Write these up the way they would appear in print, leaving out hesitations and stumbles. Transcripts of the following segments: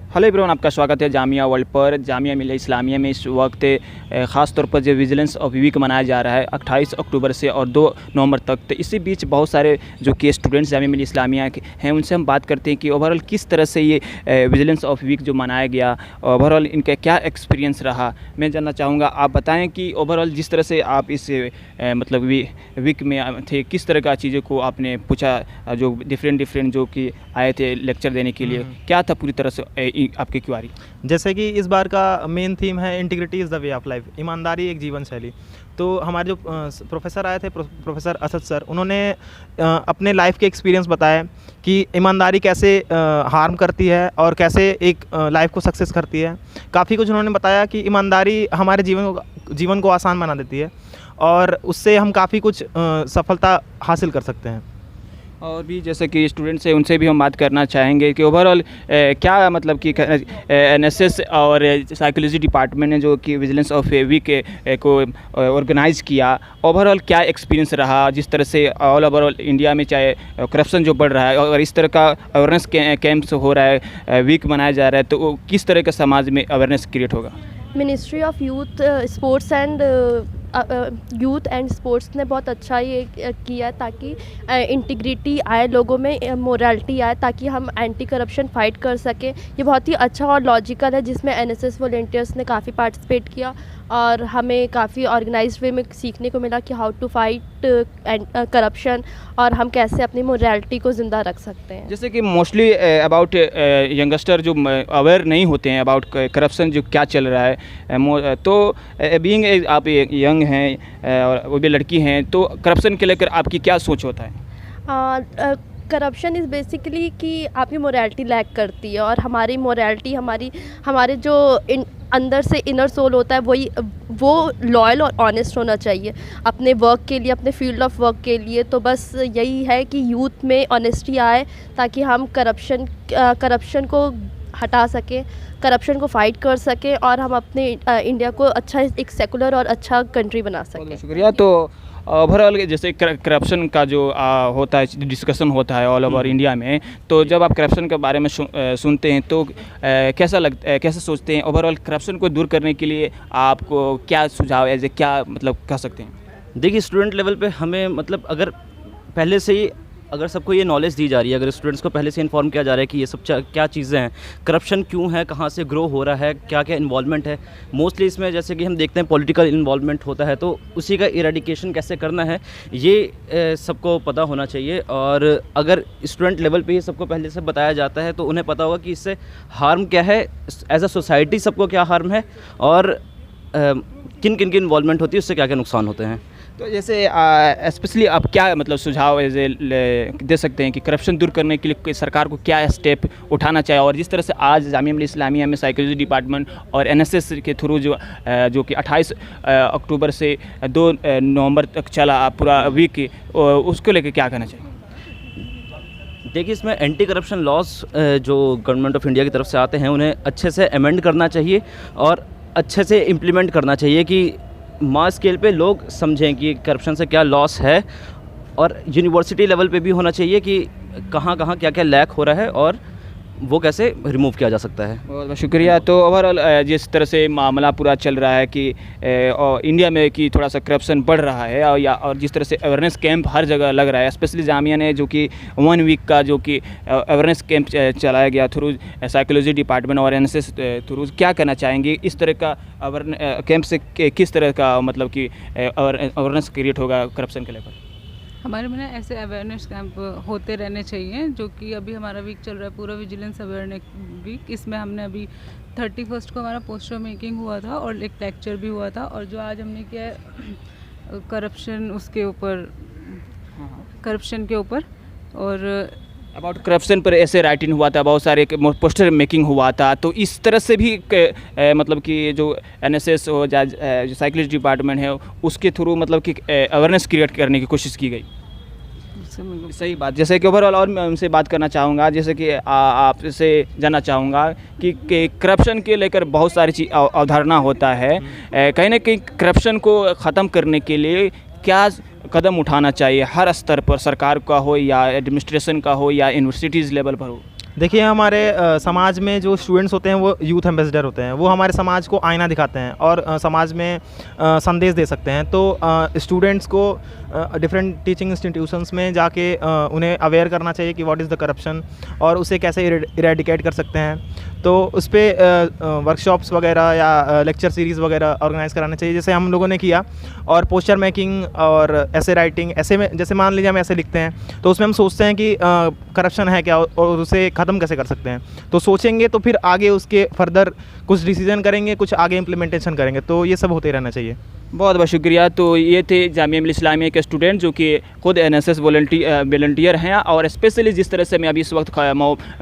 Hello everyone, आपका स्वागत है जामिया वर्ल्ड पर। जामिया मिलिया इस्लामिया में इस वक्त ख़ास तौर पर जो विजिलेंस ऑफ वीक मनाया जा रहा है 28 अक्टूबर से और 2 नवंबर तक। तो इसी बीच बहुत सारे जो कि स्टूडेंट्स जामिया मिलिया इस्लामिया के हैं उनसे हम बात करते हैं कि ओवरऑल किस तरह से ये विजिलेंस ऑफ वीक जो मनाया गया, ओवरऑल इनका क्या एक्सपीरियंस रहा। मैं जानना चाहूँगा, आप बताएँ कि ओवरऑल जिस तरह से आप इस मतलब वीक में थे, किस तरह का चीज़ों को आपने पूछा, जो डिफरेंट जो कि आए थे लेक्चर देने के लिए, क्या था पूरी तरह से आपकी क्वारी। जैसे कि इस बार का मेन थीम है integrity is the way of life, ईमानदारी एक जीवन शैली। तो हमारे जो प्रोफेसर आए थे, प्रोफेसर असद सर, उन्होंने अपने लाइफ के एक्सपीरियंस बताए कि ईमानदारी कैसे हार्म करती है और कैसे एक लाइफ को सक्सेस करती है। काफ़ी कुछ उन्होंने बताया कि ईमानदारी हमारे जीवन को आसान बना देती है और उससे हम काफ़ी कुछ सफलता हासिल कर सकते हैं। और भी जैसे कि स्टूडेंट्स हैं उनसे भी हम बात करना चाहेंगे कि ओवरऑल क्या मतलब कि एनएसएस और साइकोलॉजी डिपार्टमेंट ने जो कि विजिलेंस ऑफ वीक को ऑर्गेनाइज़ किया, ओवरऑल क्या एक्सपीरियंस रहा, जिस तरह से ऑल ओवरऑल इंडिया में चाहे करप्शन जो बढ़ रहा है और इस तरह का अवेयरनेस कैंप्स हो रहा है, वीक मनाया जा रहा है, तो वो किस तरह का समाज में अवेयरनेस क्रिएट होगा। Ministry of youth sports and youth and sports ने बहुत अच्छा ये किया ताकि इंटीग्रिटी आए लोगों में, मोरालिटी आए, ताकि हम एंटी करप्शन फाइट कर सकें। ये बहुत ही अच्छा और लॉजिकल है, जिसमें एनएसएस वॉलंटियर्स ने काफ़ी पार्टिसिपेट किया और हमें काफ़ी ऑर्गेनाइज्ड वे में सीखने को मिला कि हाउ टू फाइट करप्शन और हम कैसे अपनी मोरालिटी को ज़िंदा रख सकते हैं। जैसे कि मोस्टली अबाउट यंगस्टर जो अवेयर नहीं होते हैं अबाउट करप्शन जो क्या चल रहा है, तो बीइंग आप यंग हैं और वो भी लड़की हैं, तो करप्शन के लेकर आपकी क्या सोच होता है। करप्शन इज़ बेसिकली कि आपकी मोरालिटी लैक करती है और हमारी मोरालिटी हमारे जो अंदर से इनर सोल होता है वो लॉयल और ऑनेस्ट होना चाहिए अपने वर्क के लिए, अपने फील्ड ऑफ वर्क के लिए। तो बस यही है कि यूथ में ऑनेस्टी आए ताकि हम करप्शन को हटा सकें, करप्शन को फाइट कर सकें और हम अपने इंडिया को अच्छा एक सेकुलर और अच्छा कंट्री बना सकें। बहुत शुक्रिया। तो ओवरऑल जैसे करप्शन का जो होता है, डिस्कशन होता है ऑल ओवर इंडिया में, तो जब आप करप्शन के बारे में सुनते हैं तो कैसा लगता है, कैसे सोचते हैं ओवरऑल करप्शन को दूर करने के लिए आपको क्या सुझाव है, क्या मतलब कह सकते हैं। देखिए, स्टूडेंट लेवल पे हमें मतलब अगर पहले से ही अगर सबको ये नॉलेज दी जा रही है, अगर स्टूडेंट्स को पहले से इन्फॉर्म किया जा रहा है कि ये सब क्या चीज़ें हैं, करप्शन क्यों है, कहाँ से ग्रो हो रहा है, क्या क्या इन्वॉल्वमेंट है। मोस्टली इसमें जैसे कि हम देखते हैं पॉलिटिकल इन्वॉल्वमेंट होता है, तो उसी का इरेडिकेशन कैसे करना है ये सबको पता होना चाहिए। और अगर स्टूडेंट लेवल पे ही सबको पहले से बताया जाता है तो उन्हें पता होगा कि इससे हार्म क्या है, एज अ सोसाइटी सबको क्या हार्म है और किन किन की इन्वॉल्वमेंट होती है, उससे क्या क्या नुकसान होते हैं। तो जैसे स्पेशली आप क्या मतलब सुझाव दे सकते हैं कि करप्शन दूर करने के लिए सरकार को क्या स्टेप उठाना चाहिए, और जिस तरह से आज जामिया मिलिया इस्लामिया में साइकोलॉजी डिपार्टमेंट और एनएसएस के थ्रू जो कि 28 अक्टूबर से 2 नवंबर तक चला पूरा वीक, उसको लेकर क्या कहना चाहिए। देखिए, इसमें एंटी करप्शन लॉज जो गवर्नमेंट ऑफ इंडिया की तरफ से आते हैं उन्हें अच्छे से अमेंड करना चाहिए और अच्छे से इम्प्लीमेंट करना चाहिए कि मास स्केल पे लोग समझें कि करप्शन से क्या लॉस है, और यूनिवर्सिटी लेवल पे भी होना चाहिए कि कहाँ कहाँ क्या क्या लैक हो रहा है और वो कैसे रिमूव किया जा सकता है। बहुत बहुत शुक्रिया। तो ओवरऑल जिस तरह से मामला पूरा चल रहा है कि इंडिया में कि थोड़ा सा करप्शन बढ़ रहा है और जिस तरह से अवेयरनेस कैंप हर जगह लग रहा है, स्पेशली जामिया ने जो कि 1 वीक का जो कि अवेयरनेस कैंप चलाया गया थ्रू साइकोलॉजी डिपार्टमेंट और एनएसएस थ्रू, क्या कहना चाहेंगे इस तरह का कैंप से किस तरह का मतलब कि अवेयरनेस क्रिएट होगा करप्शन के लेकर। हमारे में ऐसे अवेयरनेस कैंप होते रहने चाहिए, जो कि अभी हमारा वीक चल रहा है पूरा विजिलेंस अवेयरनेस वीक। इसमें हमने अभी 31 को हमारा पोस्टर मेकिंग हुआ था और एक लेक्चर भी हुआ था, और जो आज हमने किया है करप्शन के ऊपर और अबाउट करप्शन पर ऐसे राइटिंग हुआ था, बहुत सारे पोस्टर मेकिंग हुआ था। तो इस तरह से भी मतलब कि जो एनएसएस हो जो साइकोलॉजी डिपार्टमेंट है उसके थ्रू मतलब कि अवेयरनेस क्रिएट करने की कोशिश की गई। सही बात। जैसे कि ओवरऑल और मैं उनसे बात करना चाहूँगा, जैसे कि आपसे जानना चाहूँगा कि करप्शन के लेकर बहुत सारी अवधारणा होता है, कहीं ना कहीं करप्शन को ख़त्म करने के लिए क्या कदम उठाना चाहिए हर स्तर पर, सरकार का हो या एडमिनिस्ट्रेशन का हो या यूनिवर्सिटीज़ लेवल पर हो। देखिए हमारे समाज में जो स्टूडेंट्स होते हैं वो यूथ एम्बेसडर होते हैं, वो हमारे समाज को आईना दिखाते हैं और समाज में संदेश दे सकते हैं। तो स्टूडेंट्स को डिफरेंट टीचिंग इंस्टीट्यूशंस में जाके उन्हें अवेयर करना चाहिए कि व्हाट इज़ द करप्शन और उसे कैसे इरेडिकेट कर सकते हैं। तो उस पर वर्कशॉप्स वगैरह या लेक्चर सीरीज़ वगैरह ऑर्गेनाइज़ कराना चाहिए, जैसे हम लोगों ने किया। और पोस्टर मेकिंग और ऐसे राइटिंग, ऐसे में जैसे मान लीजिए हम ऐसे लिखते हैं तो उसमें हम सोचते हैं कि करप्शन है क्या और उसे ख़त्म कैसे कर सकते हैं। तो सोचेंगे तो फिर आगे उसके फर्दर कुछ डिसीजन करेंगे, कुछ आगे इम्प्लीमेंटेशन करेंगे। तो ये सब होते रहना चाहिए। बहुत बहुत शुक्रिया। तो ये थे जामिया मिल्लिया इस्लामिया के स्टूडेंट जो कि खुद एनएसएस वॉलंटियर हैं और स्पेशली जिस तरह से मैं अभी इस वक्त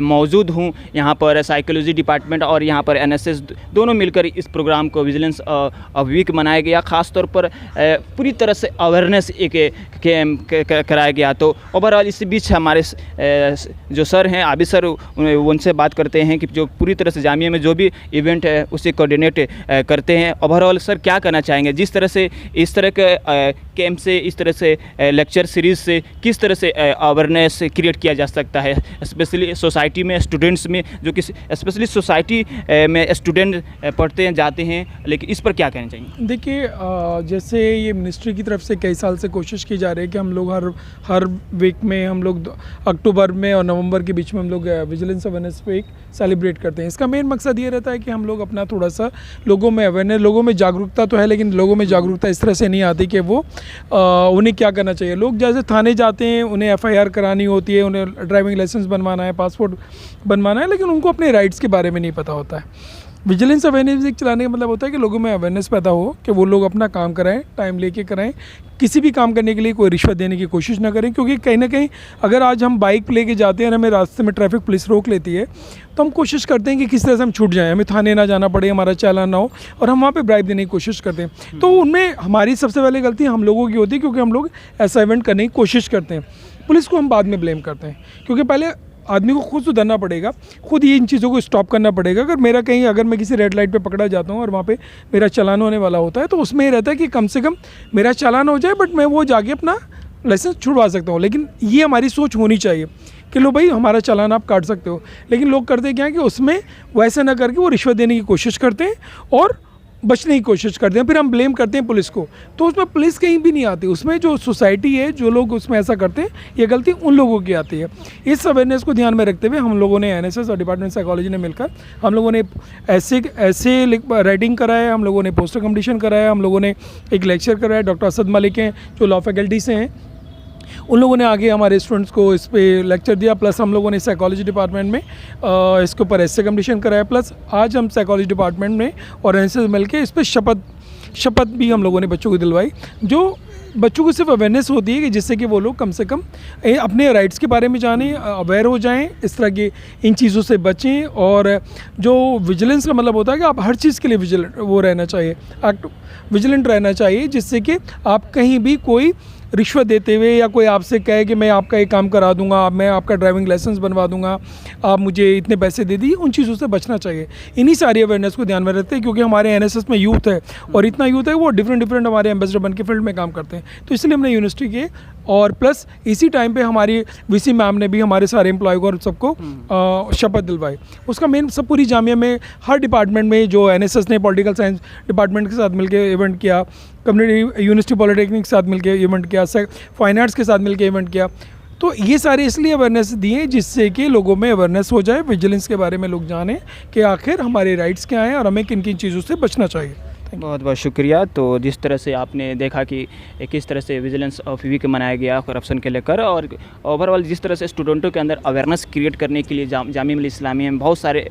मौजूद हूँ यहाँ पर साइकोलॉजी डिपार्टमेंट और यहाँ पर एनएसएस दोनों मिलकर इस प्रोग्राम को विजिलेंस ऑफ वीक मनाया गया। ख़ास तौर पर पूरी तरह से अवेयरनेस एक कराया गया। तो ओवरऑल इस बीच हमारे जो सर हैं आबिद सर, उनसे बात करते हैं कि जो पूरी तरह से जामिया में जो भी इवेंट है उसे कोऑर्डिनेट करते हैं। ओवरऑल सर क्या करना चाहेंगे जिस तरह से इस तरह के कैंप से, इस तरह से लेक्चर सीरीज़ से किस तरह से अवेयरनेस क्रिएट किया जा सकता है, स्पेशली सोसाइटी में स्टूडेंट्स में, जो कि स्पेशली सोसाइटी में स्टूडेंट पढ़ते हैं जाते हैं, लेकिन इस पर क्या कहना चाहिए? देखिए जैसे ये मिनिस्ट्री की तरफ से कई साल से कोशिश की जा रही है कि हम लोग हर वीक में हम लोग अक्टूबर में और नवंबर के बीच में हम लोग विजिलेंस अवेयरनेस वीक सेलिब्रेट करते हैं। इसका मेन मकसद ये रहता है कि हम लोग अपना थोड़ा सा लोगों में अवेयरनेस, लोगों में जागरूकता तो है लेकिन लोगों में जागरूकता इस तरह से नहीं आती कि वो उन्हें क्या करना चाहिए। लोग जैसे थाने जाते हैं, उन्हें एफआईआर करानी होती है, उन्हें ड्राइविंग लाइसेंस बनवाना है, पासपोर्ट बनवाना है, लेकिन उनको अपने राइट्स के बारे में नहीं पता होता है। विजिलेंस अवेयरनेस वीक चलाने का मतलब होता है कि लोगों में अवेयरनेस पैदा हो कि वो लोग अपना काम कराएं, टाइम लेके कराएं, किसी भी काम करने के लिए कोई रिश्वत देने की कोशिश ना करें। क्योंकि कहीं ना कहीं अगर आज हम बाइक लेके जाते हैं और हमें रास्ते में ट्रैफिक पुलिस रोक लेती है तो हम कोशिश करते हैं कि किस तरह से हम छूट जाएं, हमें थाने ना जाना पड़े, हमारा चालान ना हो, और हम वहाँ पे ब्राइब देने की कोशिश करते हैं। तो उनमें हमारी सबसे पहले गलती हम लोगों की होती है क्योंकि हम लोग ऐसा इवेंट करने की कोशिश करते हैं। पुलिस को हम बाद में ब्लेम करते हैं क्योंकि पहले आदमी को खुद सुधरना पड़ेगा, खुद ही इन चीज़ों को स्टॉप करना पड़ेगा। अगर मैं किसी रेड लाइट पे पकड़ा जाता हूँ और वहाँ पे मेरा चालान होने वाला होता है तो उसमें ये रहता है कि कम से कम मेरा चालान हो जाए, बट मैं वो जाके अपना लाइसेंस छुड़वा सकता हूँ। लेकिन ये हमारी सोच होनी चाहिए कि लो भाई हमारा चालान आप काट सकते हो। लेकिन लोग करते क्या है कि उसमें वैसे ना करके वो रिश्वत देने की कोशिश करते हैं और बचने की कोशिश करते हैं, फिर हम ब्लेम करते हैं पुलिस को। तो उसमें पुलिस कहीं भी नहीं आती, उसमें जो सोसाइटी है, जो लोग उसमें ऐसा करते हैं, ये गलती उन लोगों की आती है। इस अवेयरनेस को ध्यान में रखते हुए हम लोगों ने एनएसएस और डिपार्टमेंट साइकोलॉजी ने मिलकर हम लोगों ने ऐसे राइटिंग कराया, हम लोगों ने पोस्टर कम्पिटिशन कराया, हम लोगों ने एक लेक्चर कराया। डॉक्टर असद मलिक हैं जो लॉ फैकल्टी से हैं, उन लोगों ने आगे हमारे स्टूडेंट्स को इस पे लेक्चर दिया। प्लस हम लोगों ने साइकोलॉजी डिपार्टमेंट में इसके ऊपर ऐसे कम्पिटिशन कराया। प्लस आज हम साइकोलॉजी डिपार्टमेंट में और एनएसएस मिल के इस पर शपथ भी हम लोगों ने बच्चों को दिलवाई, जो बच्चों को सिर्फ अवेयरनेस होती है कि जिससे कि वो लोग कम से कम अपने राइट्स के बारे में जानें, अवेयर हो जाएं, इस तरह की इन चीज़ों से बचें। और जो विजिलेंस का मतलब होता है कि आप हर चीज़ के लिए विजिलेंट रहना चाहिए, जिससे कि आप कहीं भी कोई रिश्वत देते हुए या कोई आपसे कहे कि मैं आपका एक काम करा दूंगा, मैं आपका ड्राइविंग लाइसेंस बनवा दूंगा, आप मुझे इतने पैसे दे दिए, उन चीज़ों से बचना चाहिए। इन्हीं सारी अवेयरनेस को ध्यान में रखते हैं क्योंकि हमारे एनएसएस में यूथ है और इतना यूथ है वो डिफरेंट हमारे एम्बेसडर बन के फील्ड में काम करते हैं। तो इसलिए हमने यूनिवर्सिटी के और प्लस इसी टाइम पे हमारी वीसी मैम ने भी हमारे सारे एम्प्लॉय को और सबको शपथ दिलवाई। उसका मेन सब पूरी जामिया में हर डिपार्टमेंट में जो एनएसएस ने पॉलिटिकल साइंस डिपार्टमेंट के साथ मिलकर इवेंट किया, कम्युनिटी यूनिवर्सिटी पॉलिटेक्निक के साथ मिलकर इवेंट किया, फाइन आर्ट्स के साथ मिलकर इवेंट किया। तो ये सारे इसलिए अवेयरनेस दिए जिससे कि लोगों में अवेयरनेस हो जाए, विजिलेंस के बारे में लोग जानें कि आखिर हमारे राइट्स क्या हैं और हमें किन किन चीज़ों से बचना चाहिए। बहुत बहुत शुक्रिया। तो जिस तरह से आपने देखा कि किस तरह से विजिलेंस ऑफ वीक मनाया गया करप्शन के लेकर, और ओवरऑल जिस तरह से स्टूडेंटों के अंदर अवेयरनेस क्रिएट करने के लिए जामिया मिल्लिया इस्लामिया में बहुत सारे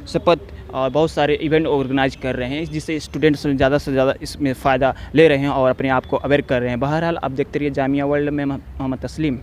शपथ और बहुत सारे इवेंट ऑर्गेनाइज कर रहे हैं, जिससे स्टूडेंट्स ज़्यादा से ज़्यादा इसमें फ़ायदा ले रहे हैं और अपने आप को अवेयर कर रहे हैं। बहरहाल आप देखते रहिए जामिया वर्ल्ड में। मोहम्मद तस्लीम।